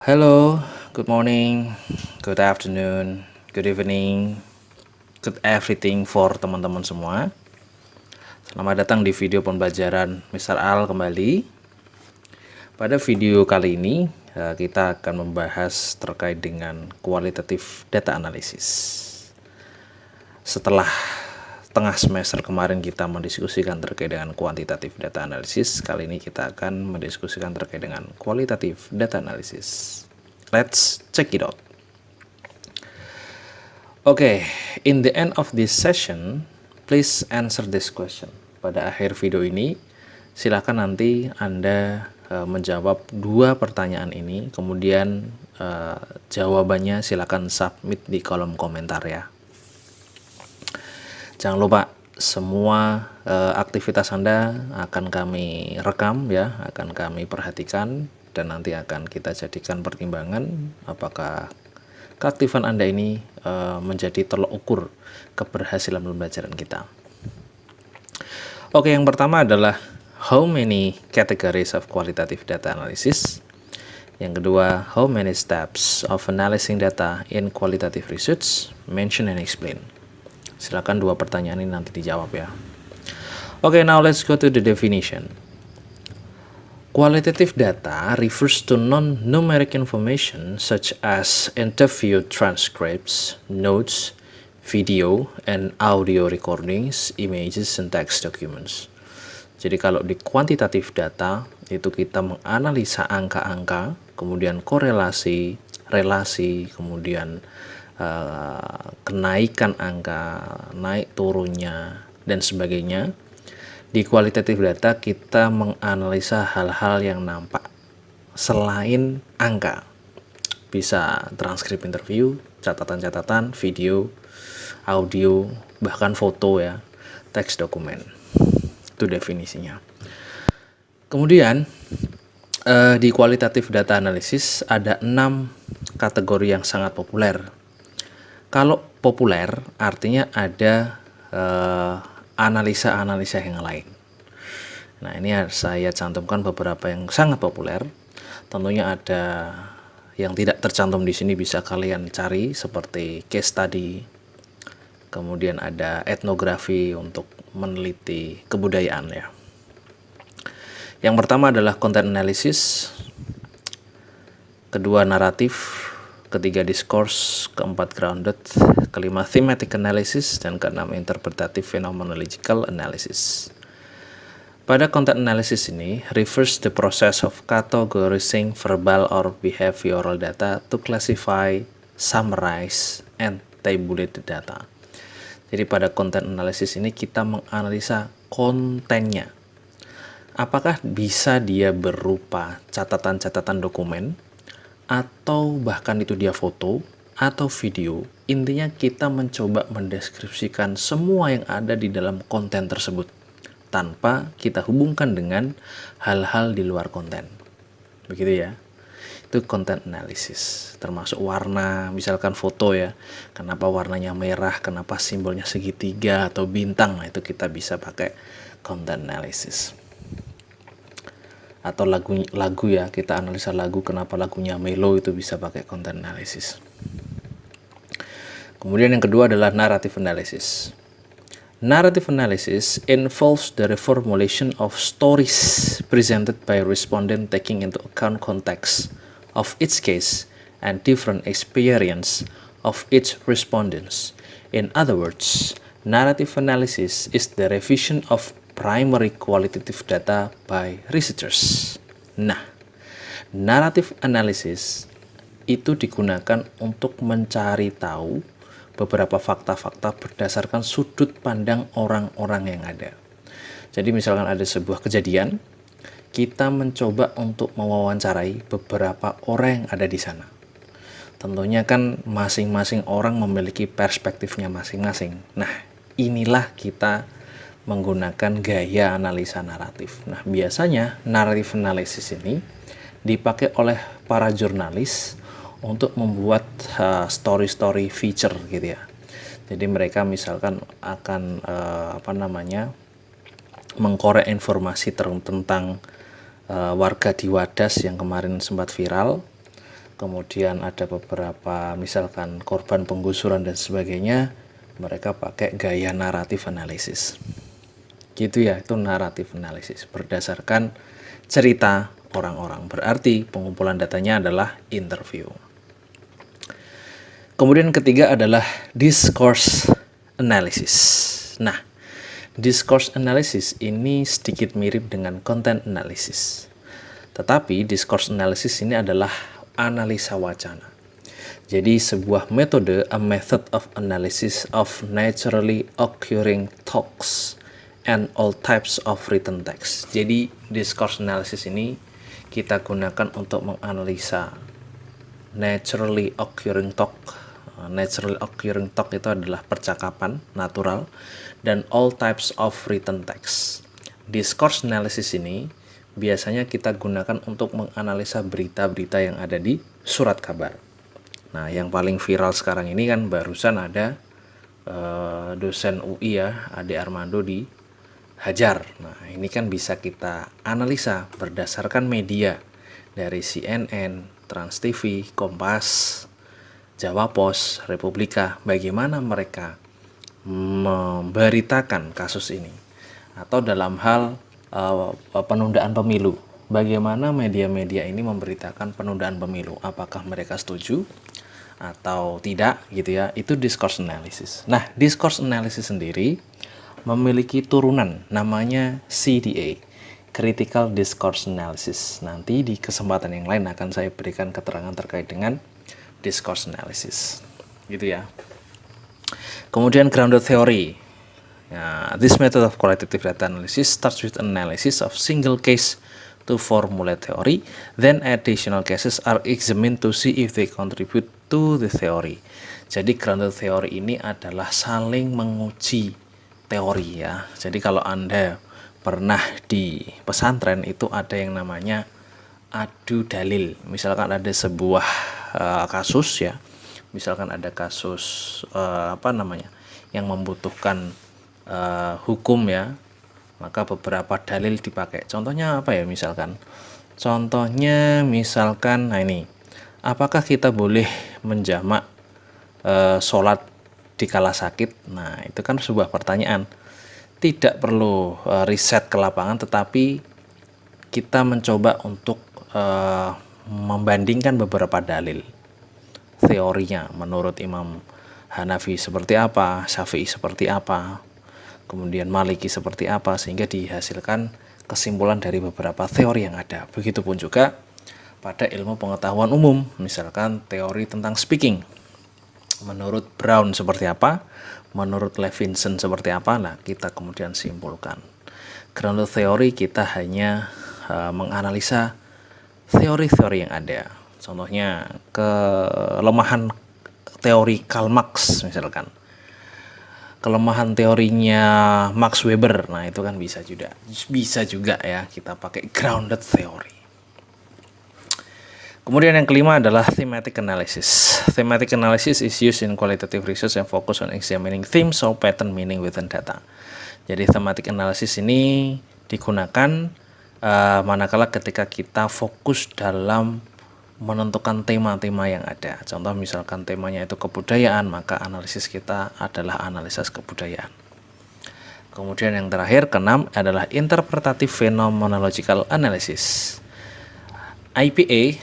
Hello, good morning, good afternoon, good evening, good everything for teman-teman semua. Selamat datang di video pembelajaran Mr. Al kembali. Pada video kali ini kita akan membahas terkait dengan kualitatif data analysis. Setelah tengah semester kemarin kita mendiskusikan terkait dengan kuantitatif data analysis, kali ini kita akan mendiskusikan terkait dengan kualitatif data analysis. Let's check it out. Okay, in the end of this session, please answer this question. Pada akhir video ini, silakan nanti Anda menjawab dua pertanyaan ini, kemudian jawabannya silakan submit di kolom komentar ya. Jangan lupa semua aktivitas Anda akan kami rekam ya, akan kami perhatikan dan nanti akan kita jadikan pertimbangan apakah keaktifan Anda ini menjadi tolok ukur keberhasilan pembelajaran kita. Oke, yang pertama adalah how many categories of qualitative data analysis. Yang kedua, how many steps of analyzing data in qualitative research, mention and explain. Silakan dua pertanyaan ini nanti dijawab ya. Okay, now let's go to the definition. Qualitative data refers to non-numeric information such as interview transcripts, notes, video, and audio recordings, images, and text documents. Jadi kalau di kuantitatif data, itu kita menganalisa angka-angka, kemudian korelasi, relasi, kemudian kenaikan angka, naik turunnya, dan sebagainya. Di kualitatif data kita menganalisa hal-hal yang nampak selain angka. Bisa transkrip interview, catatan-catatan, video, audio, bahkan foto ya, teks dokumen. Itu definisinya. Kemudian di kualitatif data analisis ada 6 kategori yang sangat populer. Kalau populer artinya ada analisa-analisa yang lain. Nah, ini saya cantumkan beberapa yang sangat populer. Tentunya ada yang tidak tercantum di sini, bisa kalian cari seperti case study. Kemudian ada etnografi untuk meneliti kebudayaan ya. Yang pertama adalah content analysis, kedua naratif, ketiga discourse, keempat grounded, kelima thematic analysis, dan keenam interpretative phenomenological analysis. Pada content analysis ini refers the process of categorizing verbal or behavioral data to classify, summarize, and tabulate the data. Jadi pada content analysis ini kita menganalisa kontennya. Apakah bisa dia berupa catatan-catatan dokumen, atau bahkan itu dia foto atau video. Intinya kita mencoba mendeskripsikan semua yang ada di dalam konten tersebut tanpa kita hubungkan dengan hal-hal di luar konten. Begitu ya. Itu content analysis. Termasuk warna, misalkan foto ya. Kenapa warnanya merah, kenapa simbolnya segitiga atau bintang. Nah, itu kita bisa pakai content analysis. Atau lagu ya, kita analisa lagu, kenapa lagunya mellow, itu bisa pakai content analysis. Kemudian yang kedua adalah narrative analysis. Narrative analysis involves the reformulation of stories presented by respondent taking into account context of each case and different experience of each respondents. In other words, narrative analysis is the revision of primary qualitative data by researchers. Nah, narrative analysis itu digunakan untuk mencari tahu beberapa fakta-fakta berdasarkan sudut pandang orang-orang yang ada. Jadi misalkan ada sebuah kejadian, kita mencoba untuk mewawancarai beberapa orang yang ada di sana. Tentunya kan masing-masing orang memiliki perspektifnya masing-masing. Nah, inilah kita menggunakan gaya analisa naratif. Nah, biasanya naratif analisis ini dipakai oleh para jurnalis untuk membuat story-story feature gitu ya. Jadi mereka misalkan akan mengkorek informasi tentang warga di Wadas yang kemarin sempat viral. kemudian ada beberapa misalkan korban penggusuran dan sebagainya, mereka pakai gaya naratif analisis. Gitu ya, itu naratif analisis berdasarkan cerita orang-orang. Berarti pengumpulan datanya adalah interview. Kemudian ketiga adalah discourse analysis. Nah, discourse analysis ini sedikit mirip dengan content analysis. Tetapi discourse analysis ini adalah analisa wacana. Jadi sebuah metode, a method of analysis of naturally occurring talks and all types of written text. Jadi discourse analysis ini kita gunakan untuk menganalisa naturally occurring talk. Naturally occurring talk itu adalah percakapan natural dan all types of written text. Discourse analysis ini biasanya kita gunakan untuk menganalisa berita-berita yang ada di surat kabar. Nah, yang paling viral sekarang ini kan barusan ada dosen UI ya, Ade Armando dihajar. Nah, ini kan bisa kita analisa berdasarkan media dari CNN, Trans TV, Kompas, Jawa Pos, Republika, bagaimana mereka memberitakan kasus ini. Atau dalam hal penundaan pemilu, bagaimana media-media ini memberitakan penundaan pemilu, apakah mereka setuju atau tidak gitu ya, itu discourse analysis. Nah, discourse analysis sendiri memiliki turunan namanya CDA, Critical Discourse Analysis. Nanti di kesempatan yang lain akan saya berikan keterangan terkait dengan discourse analysis gitu ya. Kemudian grounded theory. This method of qualitative data analysis starts with analysis of single case to formulate theory, then additional cases are examined to see if they contribute to the theory. Jadi grounded theory ini adalah saling menguji teori ya. Jadi kalau Anda pernah di pesantren itu ada yang namanya adu dalil. Misalkan ada sebuah kasus ya, misalkan ada kasus yang membutuhkan hukum ya, maka beberapa dalil dipakai. Contohnya apa ya, misalkan nah ini, apakah kita boleh menjamak sholat di kala sakit? Nah, itu kan sebuah pertanyaan. Tidak perlu riset ke lapangan, tetapi kita mencoba untuk membandingkan beberapa dalil teorinya menurut Imam Hanafi seperti apa, Syafi'i seperti apa, kemudian Maliki seperti apa, sehingga dihasilkan kesimpulan dari beberapa teori yang ada. Begitupun juga pada ilmu pengetahuan umum, misalkan teori tentang speaking, menurut Brown seperti apa, menurut Levinson seperti apa, nah kita kemudian simpulkan. Grounded theory kita hanya menganalisa teori-teori yang ada. Contohnya kelemahan teori Karl Marx misalkan, kelemahan teorinya Max Weber, nah itu kan bisa juga ya kita pakai grounded theory. Kemudian yang kelima adalah thematic analysis. Thematic analysis is used in qualitative research and focus on examining themes or pattern meaning within data. Jadi thematic analysis ini digunakan manakala ketika kita fokus dalam menentukan tema-tema yang ada. Contoh misalkan temanya itu kebudayaan, maka analisis kita adalah analisis kebudayaan. Kemudian yang terakhir, keenam, adalah interpretative phenomenological analysis. IPA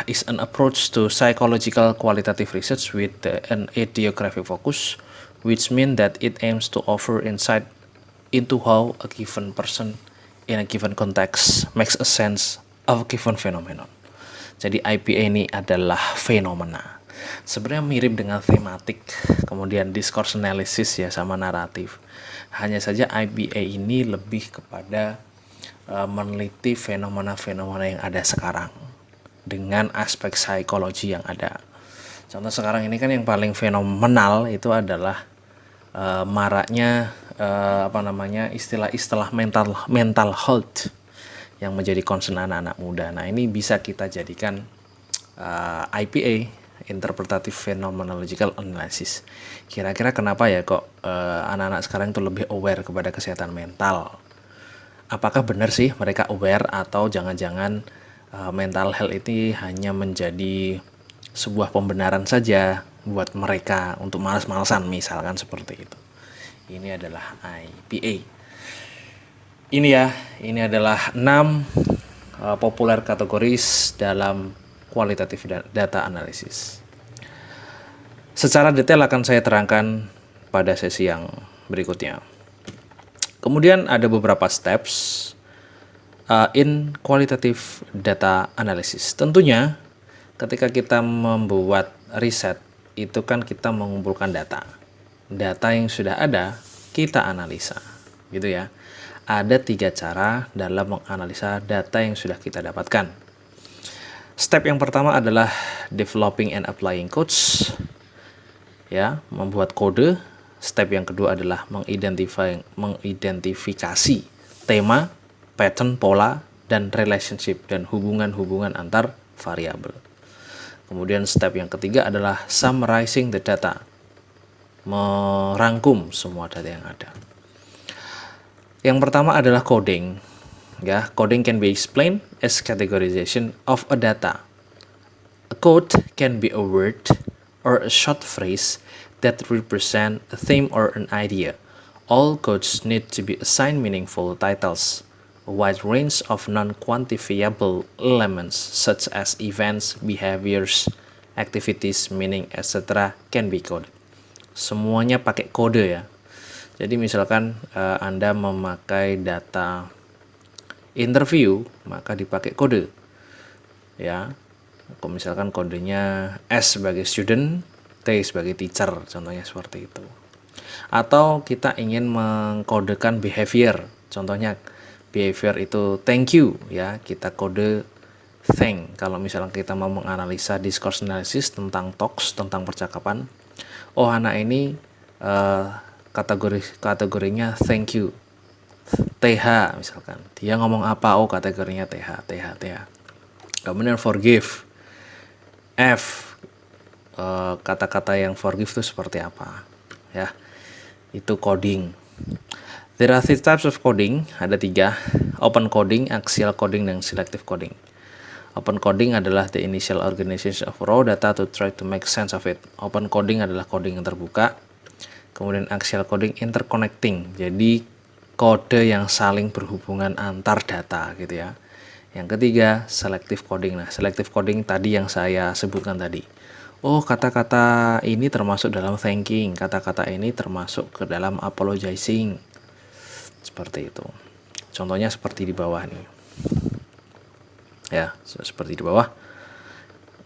is an approach to psychological qualitative research with an ethnographic focus, which means that it aims to offer insight into how a given person in a given context makes a sense of a given phenomenon. Jadi IPA ini adalah fenomena. Sebenarnya mirip dengan thematik, kemudian discourse analysis ya sama naratif. Hanya saja IPA ini lebih kepada meneliti fenomena-fenomena yang ada sekarang dengan aspek psikologi yang ada. Contoh sekarang ini kan yang paling fenomenal itu adalah maraknya istilah-istilah mental health yang menjadi concern anak-anak muda. Nah, ini bisa kita jadikan IPA, Interpretative Phenomenological Analysis. Kira-kira kenapa ya kok anak-anak sekarang itu lebih aware kepada kesehatan mental? Apakah benar sih mereka aware atau jangan-jangan mental health ini hanya menjadi sebuah pembenaran saja buat mereka untuk malas-malasan, misalkan seperti itu. Ini adalah IPA. Ini adalah 6 populer kategoris dalam kualitatif data analysis. Secara detail akan saya terangkan pada sesi yang berikutnya. Kemudian ada beberapa steps in qualitative data analysis. Tentunya ketika kita membuat riset itu kan kita mengumpulkan data. Data yang sudah ada kita analisa, gitu ya. Ada 3 cara dalam menganalisa data yang sudah kita dapatkan. Step yang pertama adalah developing and applying codes, ya, membuat kode. Step yang kedua adalah mengidentifikasi tema, pattern, pola, dan relationship dan hubungan-hubungan antar variabel. Kemudian step yang ketiga adalah summarizing the data, merangkum semua data yang ada. Yang pertama adalah coding. Ya, coding can be explained as categorization of a data. A code can be a word or a short phrase that represent a theme or an idea. All codes need to be assigned meaningful titles. A wide range of non-quantifiable elements such as events, behaviors, activities, meaning, etc. can be coded. Semuanya pakai kode ya. Jadi misalkan Anda memakai data interview, maka dipakai kode. Ya. Kalau misalkan kodenya S sebagai student, T sebagai teacher, contohnya seperti itu. Atau kita ingin mengkodekan behavior, contohnya behavior itu thank you, ya, kita kode thank. Kalau misalkan kita mau menganalisa discourse analysis tentang talks, tentang percakapan, oh anak ini kategorinya thank you, TH misalkan, dia ngomong apa, oh kategorinya TH. Kemudian forgive, F, kata-kata yang forgive itu seperti apa, ya, itu coding. There are 3 types of coding, ada 3, open coding, axial coding, dan selective coding. Open coding adalah the initial organization of raw data to try to make sense of it. Open coding adalah coding yang terbuka. Kemudian axial coding, interconnecting, jadi kode yang saling berhubungan antar data gitu ya. Yang ketiga, selective coding. Nah, selective coding tadi yang saya sebutkan tadi. Oh, kata-kata ini termasuk dalam thanking, kata-kata ini termasuk ke dalam apologizing. Seperti itu. Contohnya seperti di bawah nih. Ya, seperti di bawah.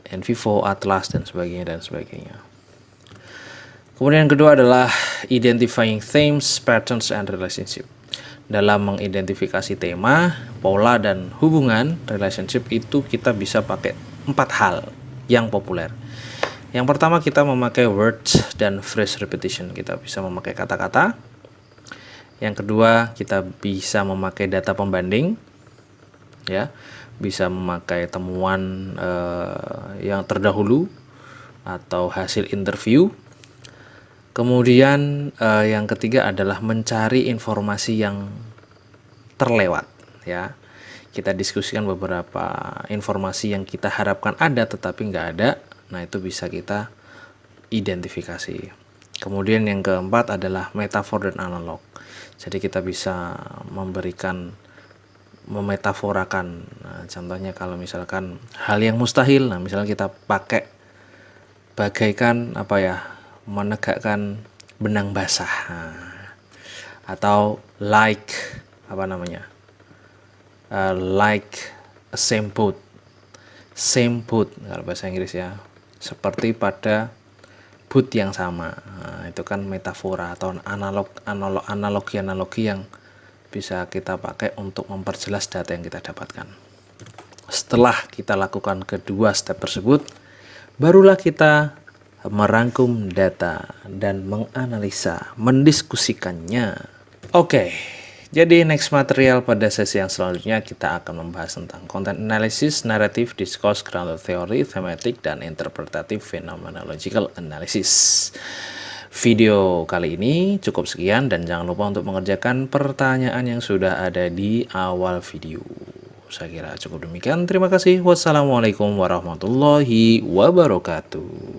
NVivo, Atlas, dan sebagainya. Kemudian yang kedua adalah identifying themes, patterns, and relationship. Dalam mengidentifikasi tema, pola, dan hubungan relationship itu kita bisa pakai 4 hal yang populer. Yang pertama kita memakai words dan phrase repetition. Kita bisa memakai kata-kata. Yang kedua kita bisa memakai data pembanding, ya, bisa memakai temuan yang terdahulu atau hasil interview. Kemudian yang ketiga adalah mencari informasi yang terlewat, ya. Kita diskusikan beberapa informasi yang kita harapkan ada tetapi nggak ada. Nah, itu bisa kita identifikasi. Kemudian yang keempat adalah metafor dan analog. Jadi kita bisa memetaforakan. Nah, contohnya kalau misalkan hal yang mustahil, nah misalnya kita pakai bagaikan menegakkan benang basah, atau like a same boat kalau bahasa Inggris ya, seperti pada boot yang sama. Nah, itu kan metafora atau analogi yang bisa kita pakai untuk memperjelas data yang kita dapatkan. Setelah kita lakukan kedua step tersebut, barulah kita merangkum data dan menganalisa, mendiskusikannya. Oke, jadi next material pada sesi yang selanjutnya kita akan membahas tentang content analysis, narrative, discourse, grounded theory, thematic, dan interpretative phenomenological analysis. Video kali ini cukup sekian dan jangan lupa untuk mengerjakan pertanyaan yang sudah ada di awal video. Saya kira cukup demikian. Terima kasih. Wassalamualaikum warahmatullahi wabarakatuh.